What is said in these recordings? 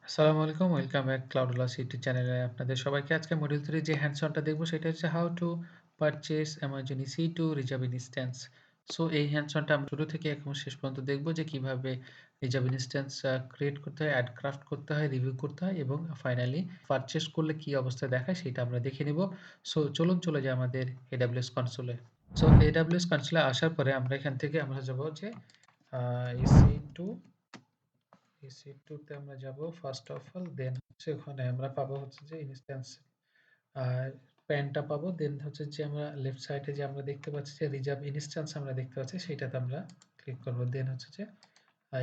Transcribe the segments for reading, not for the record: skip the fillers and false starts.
আসসালামু আলাইকুম। Welcome back ClouDolus YouTube চ্যানেলে আপনাদের সবাইকে। আজকে মডিউল 3 যে হ্যান্ডস অনটা দেখব সেটা হচ্ছে how to purchase Amazon EC2 reserve instance. So এই হ্যান্ডস অনটা আমরা শুরু থেকে একদম শেষ পর্যন্ত দেখব যে কিভাবে রিজার্ভ ইনস্ট্যান্স ক্রিয়েট করতে হয়, অ্যাড ক্রাফট করতে হয়, রিভিউ করতে হয় এবং ফাইনালি পারচেজ করলে কি অবস্থা দেখায় সেটা আমরা দেখে নিব। সো চলুন চলে যাই আমাদের AWS কনসোলে। সো AWS কনসোলে আসার পরে আমরা এখান থেকে আমরা যাব যে EC2 EC2 তে আমরা যাব ফার্স্ট অফ অল, দেন হচ্ছে ওখানে আমরা পাবো হচ্ছে যে ইনস্ট্যান্স প্যানটা পাবো, দেন হচ্ছে যে আমরা লেফট সাইডে যে আমরা দেখতে পাচ্ছি যে রিজার্ভ ইনস্ট্যান্স আমরা দেখতে পাচ্ছি সেটাতে আমরা ক্লিক করব। দেন হচ্ছে যে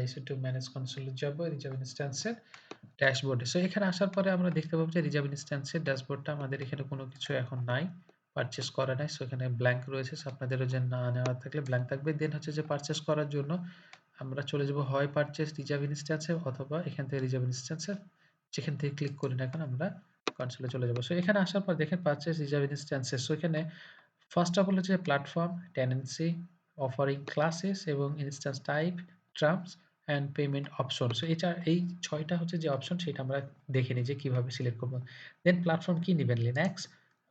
EC2 ম্যানেজ কনসোলে যাব রিজার্ভ ইনস্ট্যান্সের ড্যাশবোর্ডে। সো এখানে আসার পরে আমরা দেখতে পাবো যে রিজার্ভ ইনস্ট্যান্সের ড্যাশবোর্ডটা আমাদের এখানে কোনো কিছু এখন নাই, পারচেজ করা নাই। সো এখানে ব্ল্যাঙ্ক রয়েছে। সো আপনাদেরও যে না নেওয়া থাকলে ব্ল্যাঙ্ক থাকবে। দেন হচ্ছে যে পারচেজ করার জন্য আমরা চলে যাব হয় পারচেজ রিজার্ভ ইনস্ট্যান্সে অথবা এখান থেকে রিজার্ভ ইনস্ট্যান্সে যেখান থেকে ক্লিক করি না কেন আমরা কনসোলে চলে যাব। সো এখানে আসার পর দেখেন পারচেজ রিজার্ভ ইনস্ট্যান্সেস। সো এখানে ফার্স্ট অফ অল হচ্ছে প্ল্যাটফর্ম, টেনেন্সি, অফারিং ক্লাসেস এবং instance type, terms and payment option. So এই ৬ টা হচ্ছে যে অপশন সেটা আমরা দেখে নিই যে কিভাবে সিলেক্ট করব। দেন প্ল্যাটফর্ম কি নিবেন? লিনাক্স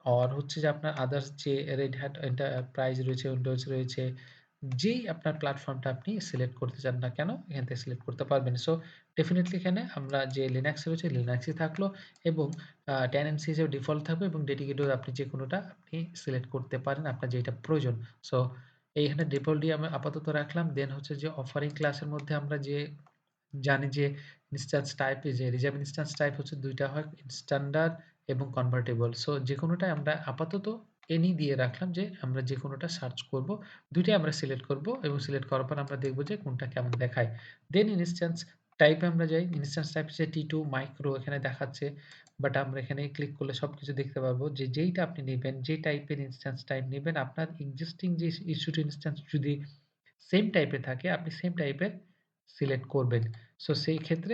অর হচ্ছে যে আপনার আদার্স যে রেড হ্যাট এন্টারপ্রাইজ রয়েছে, উইন্ডোজ রয়েছে, যেই আপনার প্ল্যাটফর্মটা আপনি সিলেক্ট করতে চান না কেন এখান থেকে সিলেক্ট করতে পারবেন। সো ডেফিনিটলি এখানে আমরা যে লিনাক্স রয়েছে লিনাক্সই থাকলো এবং টেনেন্সি হিসেবে ডিফল্ট থাকবে এবং ডেডিকেটেড আপনি যেকোনোটা আপনি সিলেক্ট করতে পারেন আপনার যেটা প্রয়োজন। সো এইখানে ডিফল্ট দিয়ে আমি আপাতত রাখলাম। দেন হচ্ছে যে অফারিং ক্লাসের মধ্যে আমরা যে জানি যে ইনস্ট্যান্স টাইপ যে রিজার্ভ ইনস্ট্যান্স টাইপ হচ্ছে ২ টা হয়, স্ট্যান্ডার্ড এবং কনভার্টেবল। সো যেকোনোটাই আমরা আপাতত এনি দিয়ে রাখলাম যে আমরা যেকোনোটা সার্চ করব। ২ টাই আমরা সিলেক্ট করব এবং সিলেক্ট করার পর আমরা দেখব যে কোনটা কেমন দেখায়। দেন ইনস্ট্যান্স টাইপে আমরা যাই। ইনস্ট্যান্স টাইপ হচ্ছে T2 মাইক্রো এখানে দেখাচ্ছে। বাট আমরা এখানে ক্লিক করলে সবকিছু দেখতে পারবো যে যেইটা আপনি নিবেন, যে টাইপের ইনস্ট্যান্স টাইপ নিবেন, আপনার এক্সিস্টিং যে ইস্যুড ইনস্ট্যান্স যদি সেম টাইপের থাকে আপনি সেম টাইপের সিলেক্ট করবেন। সো সেই ক্ষেত্রে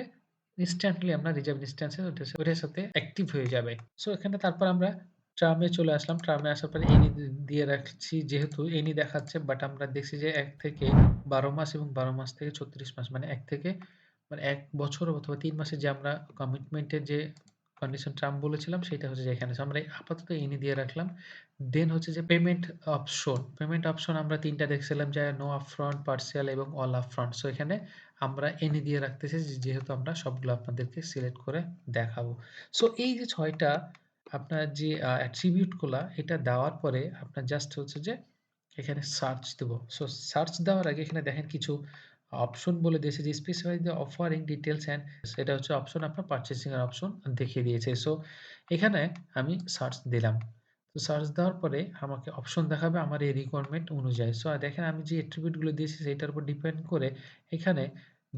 ইনস্ট্যান্টলি আমরা রিজার্ভ ইনস্ট্যান্স এ ওটার সাথে অ্যাক্টিভ হয়ে যাবে। সো এখানে তারপর আমরা টার্মে চলে আসলাম। টার্মে আসার পরে এনি দিয়ে রাখছি যেহেতু এনি দেখাচ্ছে, বাট আমরা দেখছি যে ১ থেকে ১২ মাস এবং ১২ মাস থেকে ৩৬ মাস মানে ১ থেকে ১ বছর অথবা ৩ মাসের যে আমরা কমিটমেন্ট এর যে কন্ডিশন টার্ম বলেছিলাম সেটা হচ্ছে যে এখানে। সো আমরা আপাতত এনি দিয়ে রাখলাম। দেন হচ্ছে যে পেমেন্ট অপশন। পেমেন্ট অপশন আমরা ৩ টা দেখছিলাম যে নো আপফ্রন্ট, পার্সিয়াল এবং অল আপফ্রন্ট। সো এখানে আমরা এনি দিয়ে রাখতেছি যেহেতু আমরা সবগুলো আপনাদেরকে সিলেক্ট করে দেখাবো। সো এই যে ৬ টা আপনার যে অ্যাট্রিবিউট গুলা এটা দেওয়ার পরে আপনার জাস্ট হচ্ছে যে এখানে সার্চ দিব। সো সার্চ দেওয়ার আগে এখানে দেখেন কিছু অপশন বলে দিয়েছে যে specify the offering details and সেটা হচ্ছে অপশন আপনার পারচেজিং এর অপশন দেখিয়ে দিয়েছে। সো এখানে আমি সার্চ দিলাম। তো সার্চ দেওয়ার পরে আমাকে অপশন দেখাবে আমার এই রিকোয়ারমেন্ট অনুযায়ী। সো দেখেন আমি যে এট্রিবিউট গুলো দিয়েছি সেটার উপর ডিপেন্ড করে এখানে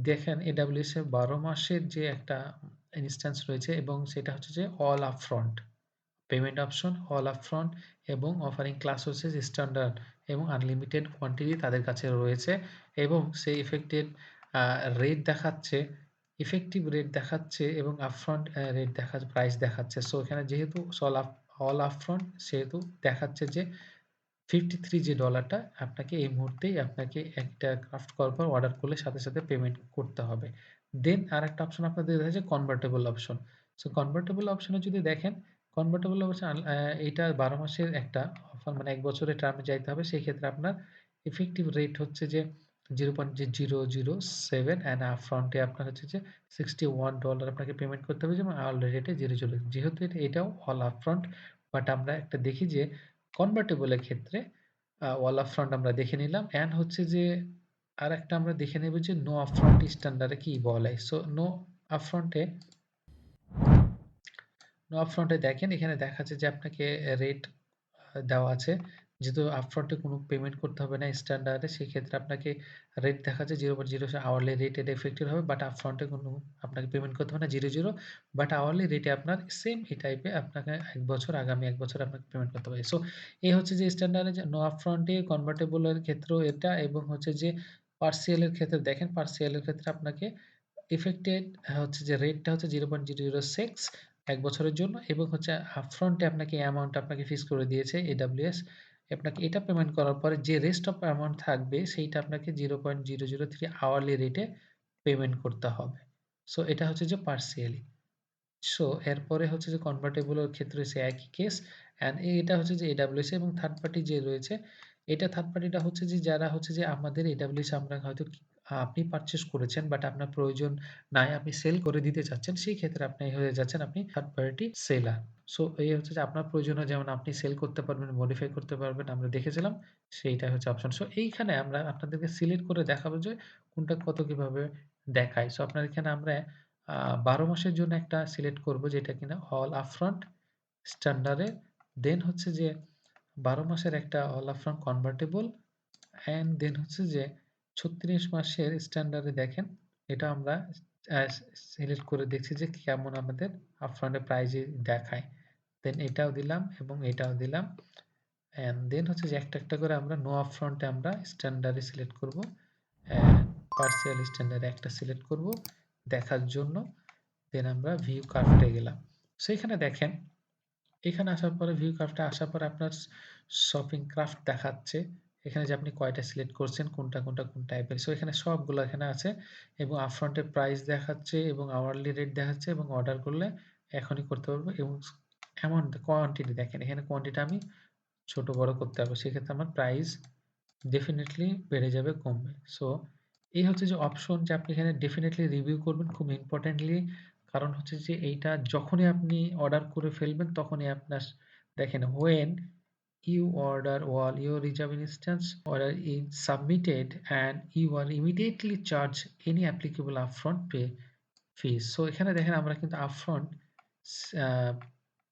দেখেন AWS এর ১২ মাসের যে একটা ইনস্ট্যান্স রয়েছে এবং সেটা হচ্ছে যে all upfront. Payment option, all upfront এবং অফারিং ক্লাস হচ্ছে যে স্ট্যান্ডার্ড এবং আনলিমিটেড কোয়ান্টিটি তাদের কাছে রয়েছে এবং সেই ইফেক্টেড আ রেট দেখাচ্ছে, ইফেক্টিভ রেট দেখাচ্ছে এবং আপফ্রন্ট রেট প্রাইস দেখাচ্ছে। সো এখানে যেহেতু অল আপফ্রন্ট সেহেতু দেখাচ্ছে যে 53 যে ডলারটা আপনাকে এই মুহূর্তেই আপনাকে একটা ক্রাফট করার পর অর্ডার করলে সাথে, সাথে পেমেন্ট করতে হবে। দেন আরেকটা অপশন আপনাদের দেখা যায় কনভার্টেবল অপশন। সো কনভার্টেবল অপশনে যদি দেখেন, কনভার্টেবল অপশন এইটা ১২ মাসের একটা অফার মানে ১ বছরের টার্মে যাইতে হবে। সেক্ষেত্রে আপনার ইফেক্টিভ রেট হচ্ছে যে 0.007 অ্যান্ড আপফ্রন্ট এ আপনার হচ্ছে যে $61 আপনাকে পেমেন্ট করতে হবে যেমন আর্লি রেটে 0 যেহেতু এটাও অল আপফ্রন্ট, বাট আমরা একটা দেখি যে কনভার্টেবল এর ক্ষেত্রে অল আপফ্রন্ট আমরা দেখে নিলাম অ্যান্ড হচ্ছে যে আরেকটা আমরা দেখে নেব যে নো আপফ্রন্ট স্ট্যান্ডার্ড এ কি বলে। সো আপফ্রন্ট এ নো আপফ্রন্ট এ দেখেন এখানে দেখাচ্ছে যে আপনাকে রেট দেওয়া আছে। যেহেতু আপফ্রন্ট এ কোনো পেমেন্ট করতে হবে না স্ট্যান্ডার্ড এ সেক্ষেত্রে আপনাকে রেট দেখাচ্ছে 0.0 আওয়ারলি রেট এটা ইফেক্টিভ হবে। বাট আপফ্রন্ট এ কোনো আপনাকে পেমেন্ট করতে হবে না 0 বাট আওয়ারলি রেটে আপনার সেম এই টাইপে আপনাকে ১ বছর আগামী ১ বছর আপনাকে পেমেন্ট করতে হবে। সো এই হচ্ছে যে স্ট্যান্ডার্ড এ যে নো আপফ্রন্ট এ কনভার্টেবল এর ক্ষেত্রেও এটা এবং হচ্ছে যে পার্সিয়াল এর ক্ষেত্রে দেখেন পার্সিয়াল এর ক্ষেত্রে আপনাকে ইফেক্টেড হচ্ছে যে রেটটা হচ্ছে 0.006 ১ বছরের জন্য এবং হচ্ছে আপফ্রন্ট এ আপনাকে এই অ্যামাউন্ট আপনাকে ফিক্স করে দিয়েছে AWS। আপনাকে এটা পেমেন্ট করার পরে যে রেস্ট অফ অ্যামাউন্ট থাকবে সেইটা আপনাকে 0.003 আওয়ারলি রেটে পেমেন্ট করতে হবে। সো এটা হচ্ছে যে পার্সিয়ালি। সো এরপরে হচ্ছে যে কনভার্টেবল এর ক্ষেত্রে হচ্ছে একই কেস অ্যান্ড এটা হচ্ছে যে AWS এবং থার্ড পার্টি যে রয়েছে, এটা থার্ড পার্টিটা হচ্ছে যে যারা হচ্ছে যে আমাদের AWS আমরা হয়তো আপনি পারচেজ করেছেন বাট আপনার প্রয়োজন নাই, আপনি সেল করে দিতে চাচ্ছেন। সেই ক্ষেত্রে আপনি হয়ে যাচ্ছেন আপনি থার্ড পার্টি সেলার। সো এই হচ্ছে যে আপনার প্রয়োজনে যেমন আপনি সেল করতে পারবেন, মডিফাই করতে পারবেন, আমরা দেখেছিলাম। সেইটাই হচ্ছে অপশন। সো এইখানে আমরা আপনাদেরকে সিলেক্ট করে দেখাবো যে কোনটা কত কিভাবে দেখায়। সো আপনার এখানে আমরা ১২ মাসের জন্য একটা সিলেক্ট করব যেটা কিনা অল আপফ্রন্ট স্ট্যান্ডার্ড এ দেন হচ্ছে যে ১২ মাসের একটা all upfront convertible and then হচ্ছে যে ৩৬ মাসের স্ট্যান্ডার্ড এ দেখেন এটা আমরা আ সিলেক্ট করে দেখছি যে কেমন আমাদের আপফ্রন্ট এর প্রাইস দেখায়। দেন এটাও দিলাম এবং এটাও দিলাম। অ্যান্ড দেন হচ্ছে যে একটা করে আমরা নো আপফ্রন্ট এ আমরা স্ট্যান্ডার্ড এ সিলেক্ট করব। অ্যান্ড পার্সিয়াল স্ট্যান্ডার্ড একটা সিলেক্ট করব দেখার জন্য। দেন আমরা ভিউ কার্ভে গেলাম। সো এখানে দেখেন, এখানে আসার পরে ভিউ কার্ভটা আসার পরে আপনার শপিং ক্রাফট দেখাচ্ছে। এখানে যে আপনি কয়টা সিলেক্ট করছেন, কোনটা কোন টাইপের। সো এখানে সবগুলো এখানে আছে এবং আপফ্রন্ট এর প্রাইস দেখাচ্ছে এবং আওয়ারলি রেট দেখাচ্ছে এবং অর্ডার করলে এখনই করতে পারবো এবং অ্যামাউন্ট কোয়ান্টিটি দেখেন। এখানে কোয়ান্টিটি আমি ছোট বড় করতে পারবো। সেক্ষেত্রে আমার প্রাইস ডেফিনিটলি বেড়ে যাবে, কমবে। সো এই হচ্ছে যে অপশন যে আপনি এখানে ডেফিনিটলি রিভিউ করবেন খুব ইম্পোর্টেন্টলি। কারণ হচ্ছে যে এইটা যখনই আপনি অর্ডার করে ফেলবেন তখনই আপনার দেখেন when you order all your reserve instance order is submitted and you are immediately charged any applicable upfront pay fees. So এখানে দেখেন আমরা কিন্তু আ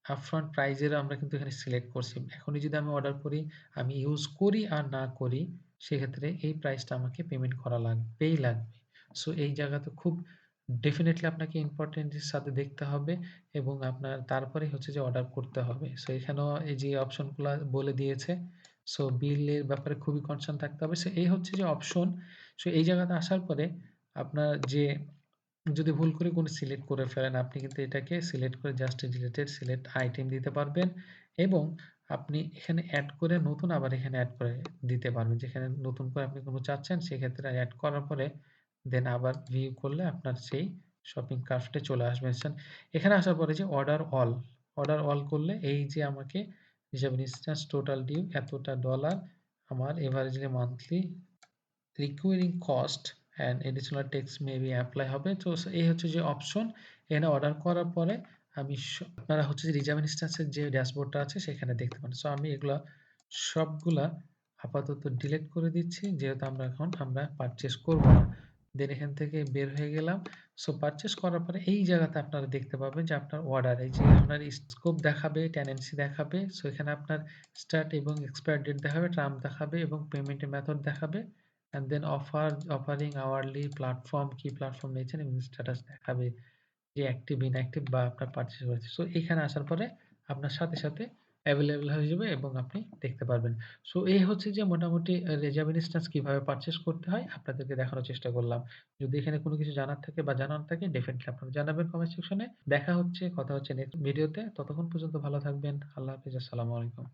আপফ্রন্ট প্রাইস এর আমরা কিন্তু এখানে সিলেক্ট করছি। এখনই যদি আমি অর্ডার করি, আমি ইউজ করি আর না করি, সেক্ষেত্রে এই প্রাইসটা আমাকে পেমেন্ট করা লাগবেই লাগবে। সো এই জায়গাতে খুব ডেফিনিটলি আপনাকে ইম্পোর্টেন্ট এর সাথে দেখতে হবে এবং আপনার তারপরেই হচ্ছে যে অর্ডার করতে হবে। সো এখানেও এই যে অপশনগুলা বলে দিয়েছে। সো বিলের ব্যাপারে খুবই কনসার্ন থাকতে হবে। সো এই হচ্ছে যে অপশন। সো এই জায়গাতে আসার পরে আপনার যে যদি ভুল করে কোনো সিলেক্ট করে ফেলেন, আপনি কিন্তু এটাকে সিলেক্ট করে জাস্ট ডিলিটেড সিলেক্ট আইটেম দিতে পারবেন এবং আপনি এখানে এড করে নতুন আবার এখানে এড করে দিতে পারবেন। যেখানে নতুন করে আপনি কোনো চাচ্ছেন সেক্ষেত্রে এড করার পরে দেন আবার ভিউ করলে আপনার সেই শপিং কার্টে চলে আসবে। এখানে আসার পরে যে অর্ডার অল করলে এই যে আমাকে হিসাব ইনস্ট্যান্স টোটাল ডিউ এতটা ডলার আমার averagely monthly recurring cost and additional tax maybe apply হবে। তো এই হচ্ছে যে অপশন। এখানে অর্ডার করার পরে আমি আপনারা হচ্ছে যে রিজার্ভ ইনস্ট্যান্সের যে ড্যাশবোর্ডটা আছে সেখানে দেখতে পান। সো আমি এগুলা সবগুলা আপাতত ডিলিট করে দিচ্ছি। যেহেতু আমরা পারচেজ করব না। দেন এখান থেকে বের হয়ে গেলাম। সো পারচেজ করার পরে এই জায়গাতে আপনারা দেখতে পাবেন যে আপনার অর্ডার এই যে আপনার স্কোপ দেখাবে, টেনেন্সি দেখাবে। সো এখানে আপনার স্টার্ট এবং এক্সপায়ার ডেট দেখাবে, টার্ম দেখাবে এবং পেমেন্টের মেথড দেখাবে। and then offering hourly platform কি প্ল্যাটফর্ম নিয়েছেন এবং স্ট্যাটাস দেখাবে যে অ্যাক্টিভ ইনঅ্যাক্টিভ বা আপনার পারচেজ হয়েছে। সো এখানে আসার পরে আপনার সাথে এভেইলেবল হয়ে যাবে এবং আপনি দেখতে পারবেন। সো এই হচ্ছে যে মোটামুটি রিজার্ভ ইনস্ট্যান্স কিভাবে পারচেজ করতে হয় আপনাদেরকে দেখানোর চেষ্টা করলাম। যদি এখানে কোনো কিছু জানার থাকে বা জানার থাকে ডেফিনিটলি আপনারা জানাবেন কমেন্ট সেকশনে। দেখা হচ্ছে, কথা হচ্ছে নেক্সট ভিডিওতে। ততক্ষণ পর্যন্ত ভালো থাকবেন। আল্লাহ হাফেজ। আসসালামু আলাইকুম।